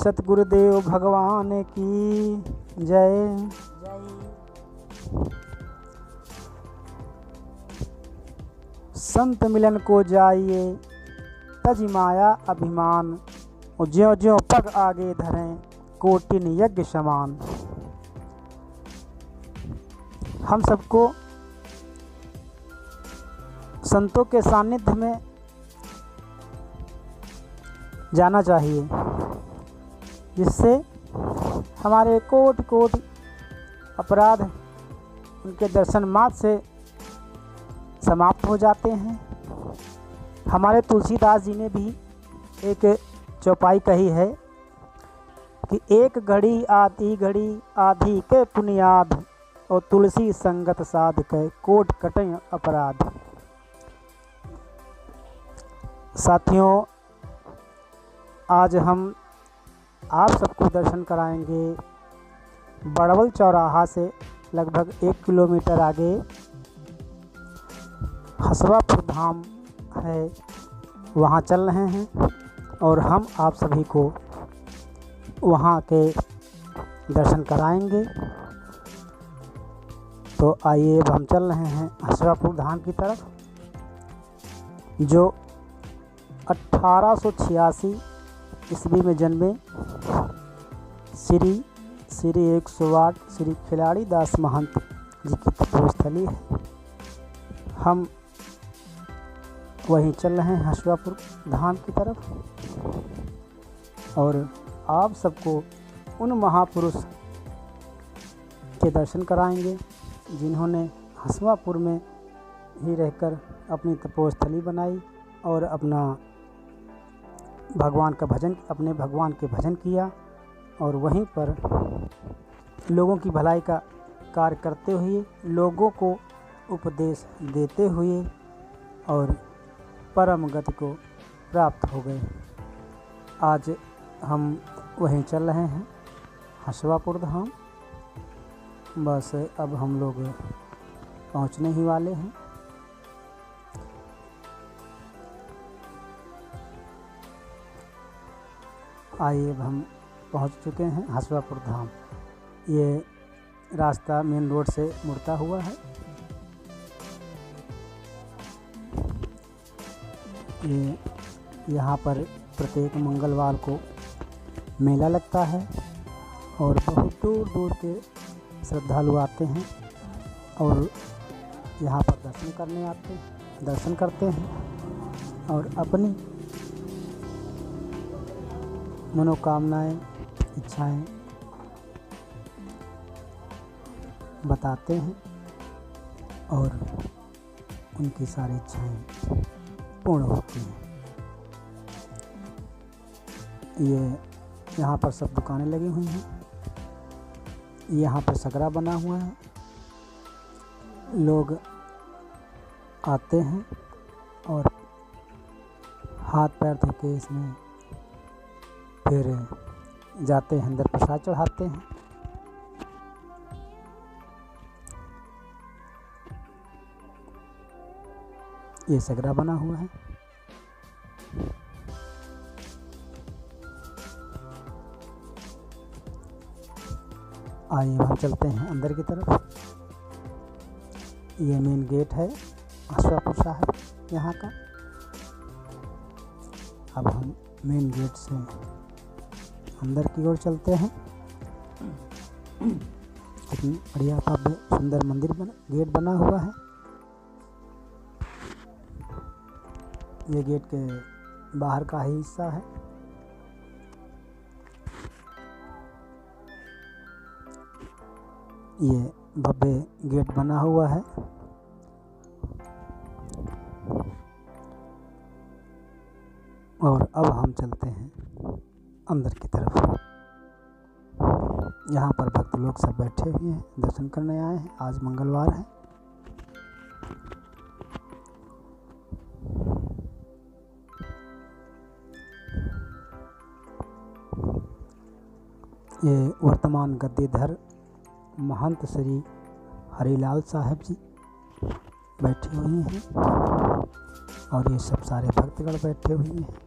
सतगुरुदेव भगवान की जय। संत मिलन को जाइए तज माया अभिमान, ज्यों ज्यों पग आगे धरें कोटिन यज्ञ समान। हम सबको संतों के सानिध्य में जाना चाहिए, जिससे हमारे कोटि कोटि अपराध उनके दर्शन मात्र से समाप्त हो जाते हैं। हमारे तुलसीदास जी ने भी एक चौपाई कही है कि एक घड़ी आधी के पुनियाद, और तुलसी संगत साध के कोट कटे अपराध। साथियों, आज हम आप सबको दर्शन कराएंगे बड़वल चौराहा से लगभग 1 किलोमीटर आगे हसवापुर धाम है, वहाँ चल रहे हैं और हम आप सभी को वहाँ के दर्शन कराएंगे। तो आइए, अब हम चल रहे हैं हसवापुर धाम की तरफ, जो 1886 ईस्वी में जन्मे श्री 108 श्री खिलाड़ी दास महंत जी की तपोस्थली है। हम वहीं चल रहे हैं हसवापुर धाम की तरफ, और आप सबको उन महापुरुष के दर्शन कराएंगे जिन्होंने हसवापुर में ही रहकर अपनी तपोस्थली बनाई और अपने भगवान के भजन किया, और वहीं पर लोगों की भलाई का कार्य करते हुए, लोगों को उपदेश देते हुए और परम गति को प्राप्त हो गए। आज हम वहीं चल रहे हैं हसवापुर धाम। बस अब हम लोग पहुंचने ही वाले हैं। आइए, अब हम पहुंच चुके हैं हसवापुर धाम। ये रास्ता मेन रोड से मुड़ता हुआ है। ये यहाँ पर प्रत्येक मंगलवार को मेला लगता है और बहुत दूर दूर के श्रद्धालु आते हैं और यहाँ पर दर्शन करते हैं और अपनी मनोकामनाएं, इच्छाएं बताते हैं और उनकी सारी इच्छाएं पूर्ण होती हैं। ये यहाँ पर सब दुकानें लगी हुई हैं। यहाँ पर सगरा बना हुआ है। लोग आते हैं और हाथ पैर धो के इसमें फिर जाते हैं, अंदर प्रसाद चढ़ाते हैं। ये सगरा बना हुआ है। आइए, हम चलते हैं अंदर की तरफ। ये मेन गेट है हसवापुर साहब यहाँ का। अब हम मेन गेट से अंदर की ओर चलते हैं। कितनी बढ़िया भव्य सुंदर गेट बना हुआ है। ये गेट के बाहर का ही हिस्सा है। ये भव्य गेट बना हुआ है। और अब हम चलते हैं अंदर की तरफ। यहाँ पर भक्त लोग सब बैठे हुए हैं, दर्शन करने आए हैं। आज मंगलवार है। ये वर्तमान गद्दीधर महंत श्री हरिलाल साहब जी बैठे हुए हैं और ये सब सारे भक्तगण बैठे हुए हैं।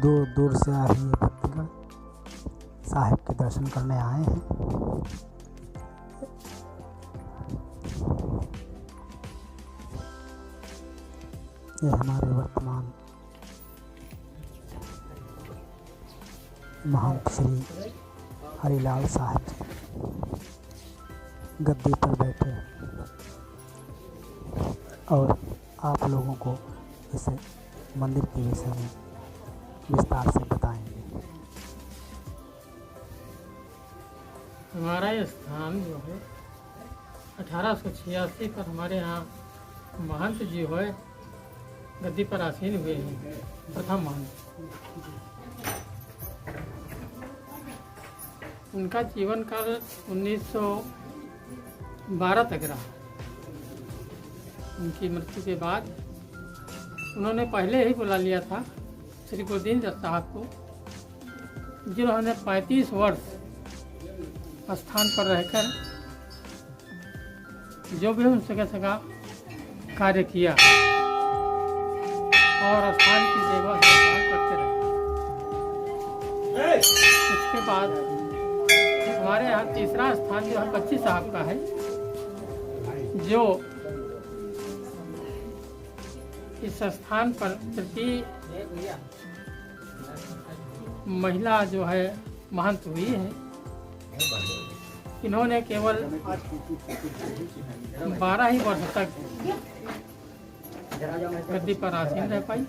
दूर दूर से आए हुए भक्तगण साहिब के दर्शन करने आए हैं। ये हमारे वर्तमान महंत श्री हरिलाल साहब जी गद्दी पर बैठे और आप लोगों को इस मंदिर के विषय में विस्तार से बताएंगे। हमारा ये स्थान जो है 1886 पर हमारे यहाँ महंत जी हुए गद्दी पर आसीन हुए हैं, प्रथम महंत। उनका जीवन काल 1912 तक रहा। उनकी मृत्यु के बाद उन्होंने पहले ही बुला लिया था श्री गुरुदीन दत्त साहब को, जिन्होंने 35 वर्ष स्थान पर रहकर जो भी उन सका कार्य किया और स्थान की देखभाल करते रहे। उसके बाद हमारे यहाँ तीसरा स्थान जो है बच्ची साहब का है, जो इस स्थान पर प्रति महिला जो है महंत हुई है। इन्होंने केवल 12 ही वर्ष तक गद्दी पर आसीन रह पाई।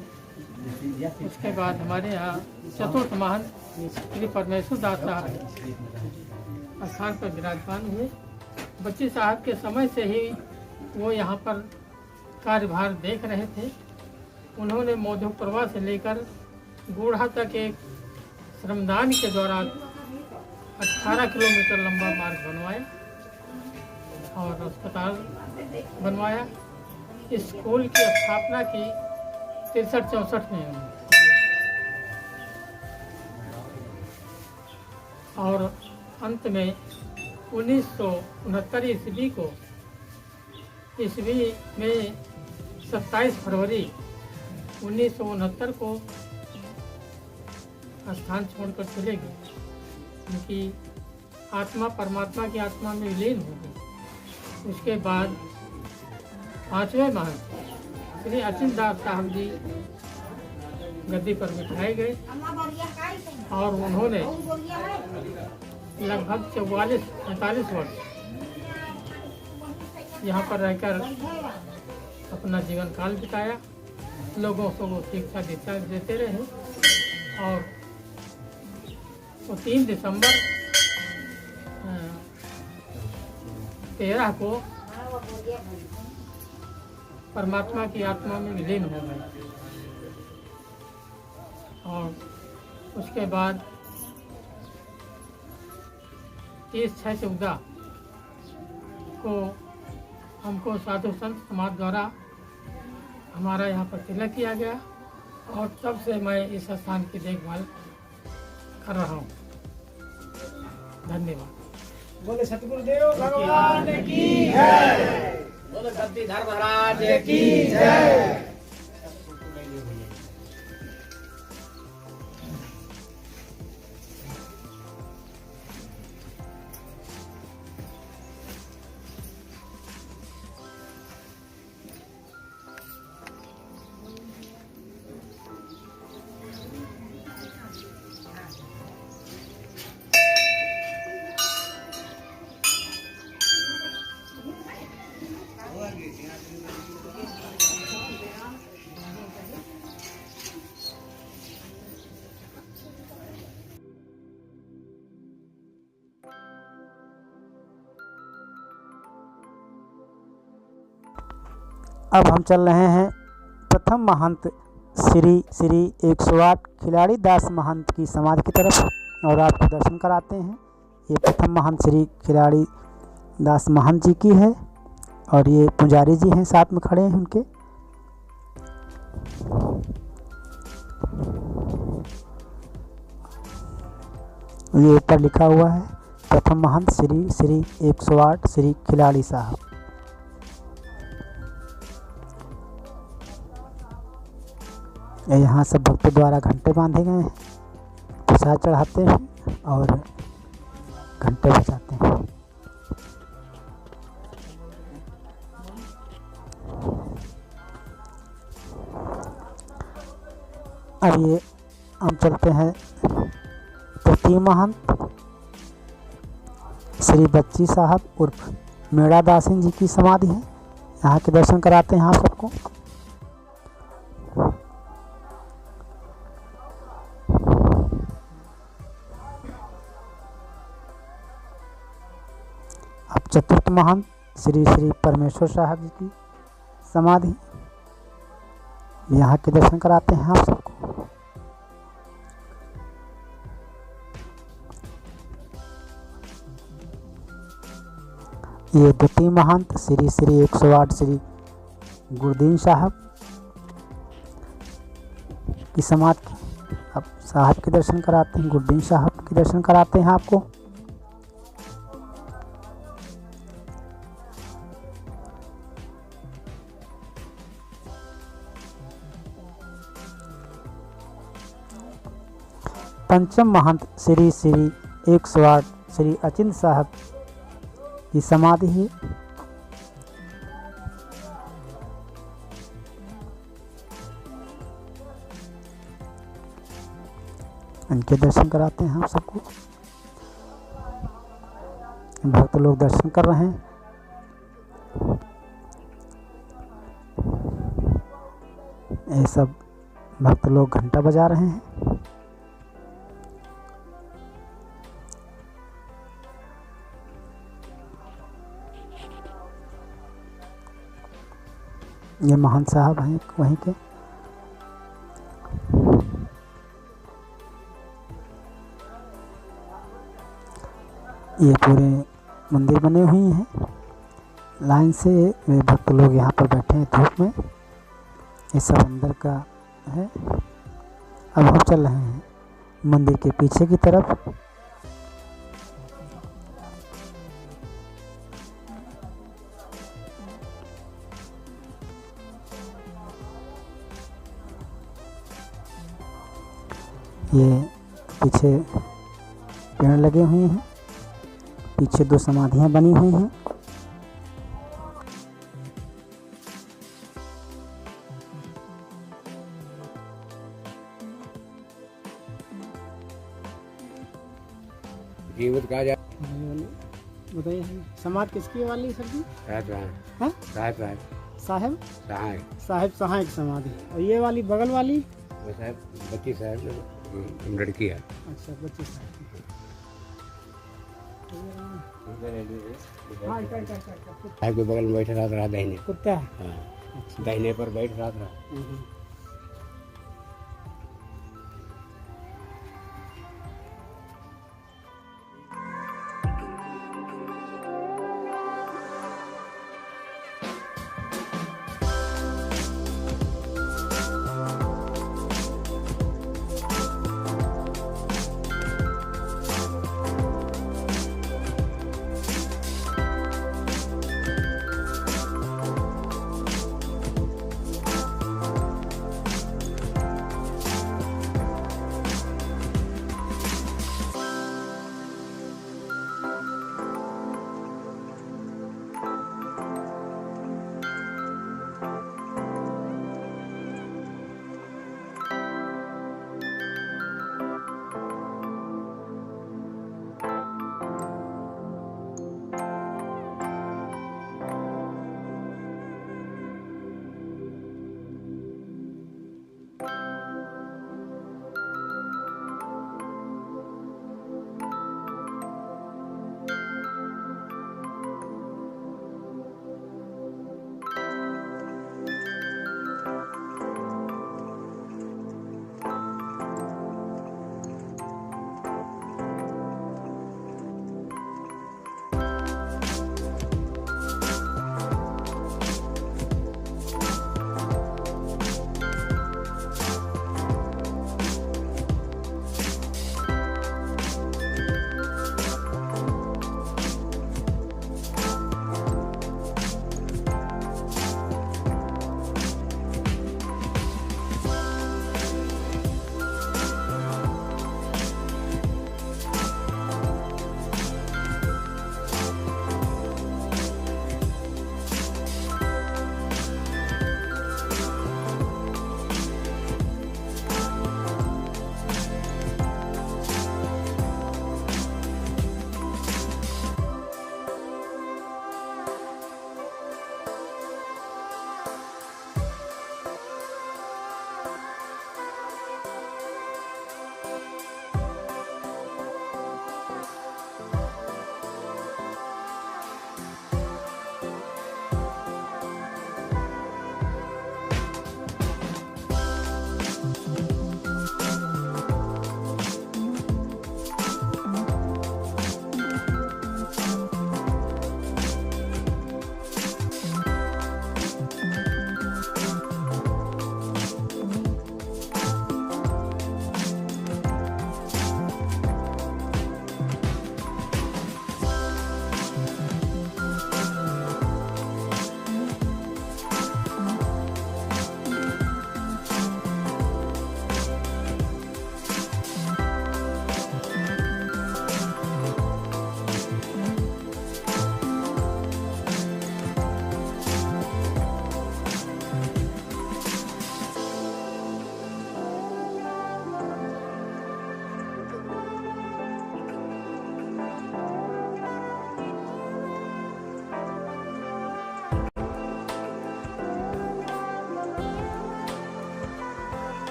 उसके बाद हमारे यहाँ चतुर्थ महंत श्री परमेश्वर दास साहब स्थान पर विराजमान हुए। बच्ची साहब के समय से ही वो यहाँ पर कार्यभार देख रहे थे। उन्होंने मधुप्रभा से लेकर बूढ़ा तक एक श्रमदान के दौरान 18 किलोमीटर लंबा मार्ग बनवाया और अस्पताल बनवाया। स्कूल की स्थापना की 63-64 में हुई और अंत में 1969 ईस्वी में 27 फरवरी 1969 को स्थान छोड़कर चले गए। उनकी आत्मा परमात्मा की आत्मा में विलीन हो गई। उसके बाद 5वें महंत श्री अचिंत दास साहब जी गद्दी पर बिठाए गए और उन्होंने लगभग 44-45 वर्ष यहाँ पर रहकर अपना जीवन काल बिताया। लोगों को वो शिक्षा दीक्षा देते रहे और वो 3 दिसंबर 13 को परमात्मा की आत्मा में विलीन हो गए और उसके बाद 30/6/14 को हमको साधु संत समाज द्वारा हमारा यहाँ पर तिलक किया गया और तब से मैं इस स्थान की देखभाल कर रहा हूँ। धन्यवाद। बोले सतगुरुदेव भगवान की जय। बोले गद्दीधर महाराज की जय। अब हम चल रहे हैं प्रथम महंत श्री 108 खिलाड़ी दास महंत की समाधि की तरफ और आपको दर्शन कराते हैं। ये प्रथम महंत श्री खिलाड़ी दास महंत जी की है और ये पुजारी जी हैं साथ में खड़े हैं उनके। ये ऊपर लिखा हुआ है प्रथम महंत श्री 108 श्री खिलाड़ी साहब। यहाँ सब भक्तों द्वारा घंटे बांधे गए हैं, प्रसाद चढ़ाते हैं और घंटे बजाते हैं। अब ये हम चलते हैं तृतीय महंत श्री बच्ची साहब उर्फ मेड़ा दासिन जी की समाधि है। यहाँ के दर्शन कराते हैं आप सबको। अब चतुर्थ महंत श्री श्री परमेश्वर साहब जी की समाधि, यहाँ के दर्शन कराते हैं आप सबको। ये द्वितीय महंत श्री श्री 108 श्री गुरदीन साहब की समाधि। अब साहब के दर्शन कराते हैं, गुरदीन साहब के दर्शन कराते हैं आपको। पंचम महंत श्री श्री 108 श्री अचिंत साहब की समाधि है। इनके दर्शन कराते हैं आप सबको। भक्त लोग दर्शन कर रहे हैं। ये सब भक्त लोग घंटा बजा रहे हैं। ये महंत साहब हैं वहीं के। ये पूरे मंदिर बने हुए हैं लाइन से। वे भक्त लोग यहाँ पर बैठे हैं धूप में। ये सब अंदर का है। अब हम चल रहे हैं मंदिर के पीछे की तरफ। ये पीछे पेड़ लगे हुए हैं, पीछे 2 समाधियां बनी हुई हैं। जीवित कहा जाए। बताइए समाधि किसकी वाली सर जी? साहब साहब साहब साहब सहायक समाधि। और ये वाली बगल वाली बच्ची साहब लड़की है। अच्छा बच्ची साहब। साहब के बगल में बैठ रहा दाहिने। कुत्ता हाँ, दाहिने पर बैठ रहा।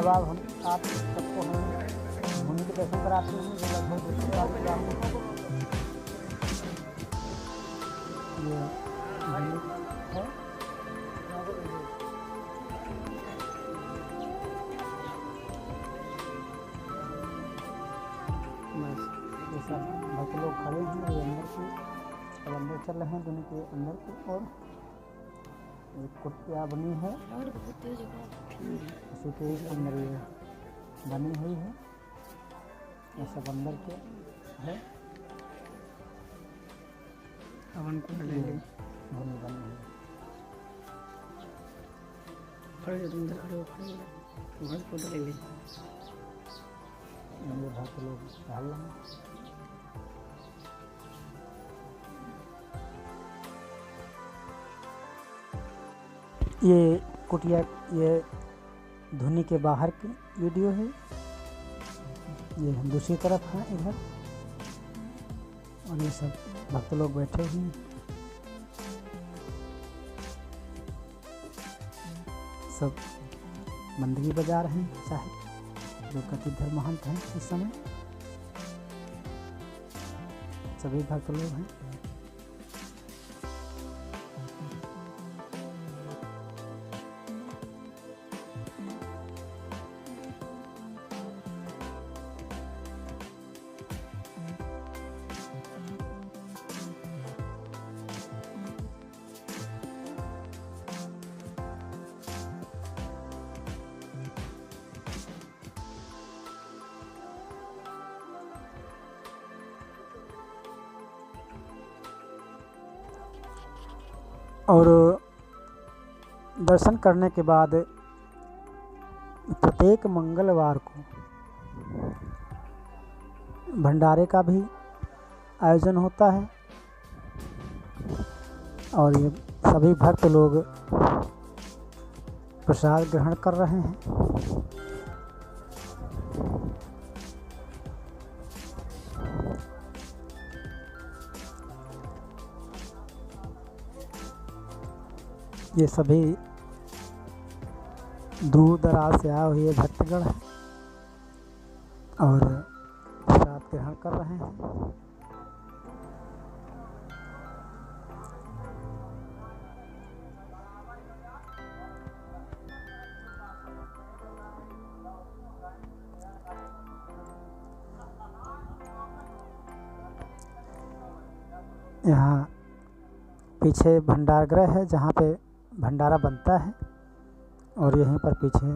जब आप सबको हम भूमि के दर्शन कराते हैं जो लगभग 200 साल पुरानी ये भूमि है। बस ये सब भक्त लोग खड़े हैं, ये अंदर की अब अंदर चल रहे हैं दुनिया के अंदर की ओर। एक कुटिया बनी है उसी के अंदर ये बनी हुई है, ये सब अंदर के है। हवन को ले ले भूमि बनी हुई खड़े हो, तुम इधर खड़े हो, हवन को ले ले। ये भक्त लोग टहल रहे हैं। ये कुटिया ये धुनी के बाहर की वीडियो है, ये दूसरी तरफ है इधर, और ये सब भक्त लोग बैठे हुए हैं। सब बंदगी बजा रहे हैं साहिब जो कथिधर महंत हैं इस समय, सभी भक्त लोग हैं। और दर्शन करने के बाद प्रत्येक मंगलवार को भंडारे का भी आयोजन होता है, और ये सभी भक्त लोग प्रसाद ग्रहण कर रहे हैं। ये सभी दूर दराज से आए हुए भक्तगण हैं और प्रसाद ग्रहण कर रहे हैं। यहाँ पीछे भंडारगृह है जहाँ पे भंडारा बनता है, और यहीं पर पीछे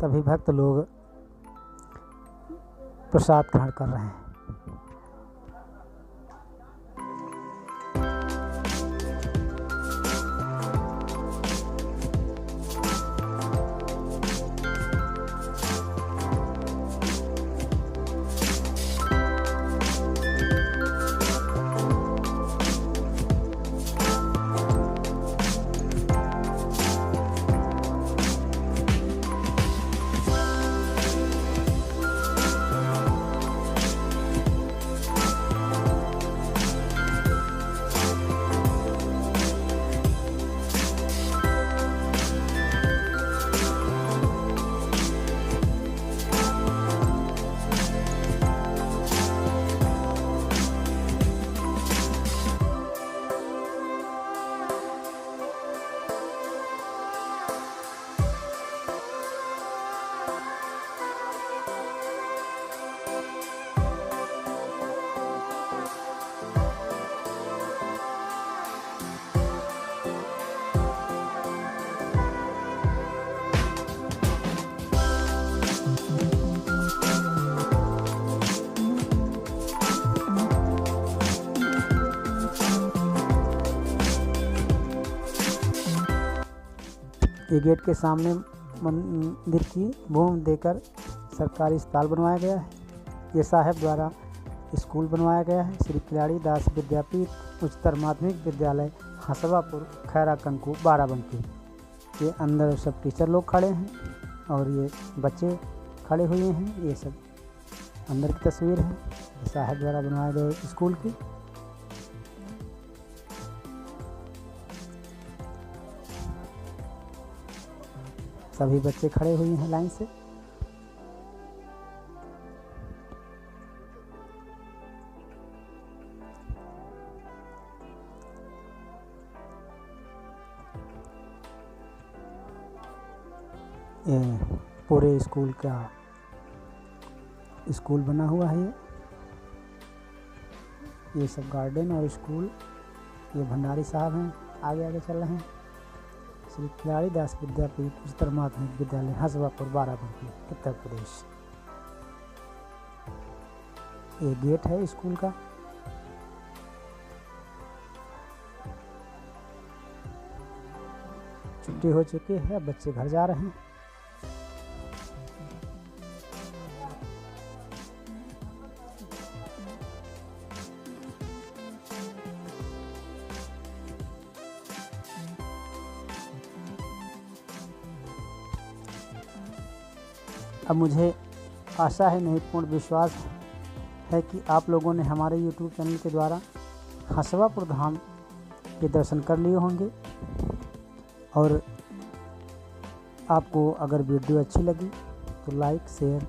सभी भक्त लोग प्रसाद ग्रहण कर रहे हैं। ये गेट के सामने मंदिर की भूमि देकर सरकारी अस्पताल बनवाया गया है। ये साहब द्वारा स्कूल बनवाया गया है, श्री खिलाड़ी दास विद्यापीठ उच्चतर माध्यमिक विद्यालय हसवापुर खैरा कंकु बाराबंकी। ये अंदर सब टीचर लोग खड़े हैं और ये बच्चे खड़े हुए हैं। ये सब अंदर की तस्वीर है साहब द्वारा बनवाए गए स्कूल की। सभी बच्चे खड़े हुए हैं लाइन से। पूरे स्कूल का स्कूल बना हुआ है। ये सब गार्डन और स्कूल। ये भंडारी साहब हैं, आगे आगे चल रहे हैं। श्री खिलाड़ी दास विद्यापीठ उच्चतर माध्यमिक विद्यालय हंसवापुर बाराबंकी उत्तर प्रदेश। ये गेट है स्कूल का। छुट्टी हो चुकी है, बच्चे घर जा रहे हैं। अब मुझे आशा है, नहीं पूर्ण विश्वास है कि आप लोगों ने हमारे YouTube चैनल के द्वारा हंसवापुर धाम के दर्शन कर लिए होंगे। और आपको अगर वीडियो अच्छी लगी तो लाइक, शेयर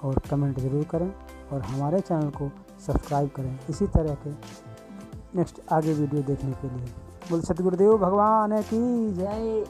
और कमेंट ज़रूर करें और हमारे चैनल को सब्सक्राइब करें इसी तरह के नेक्स्ट आगे वीडियो देखने के लिए। बोल सतगुरुदेव भगवान की जय।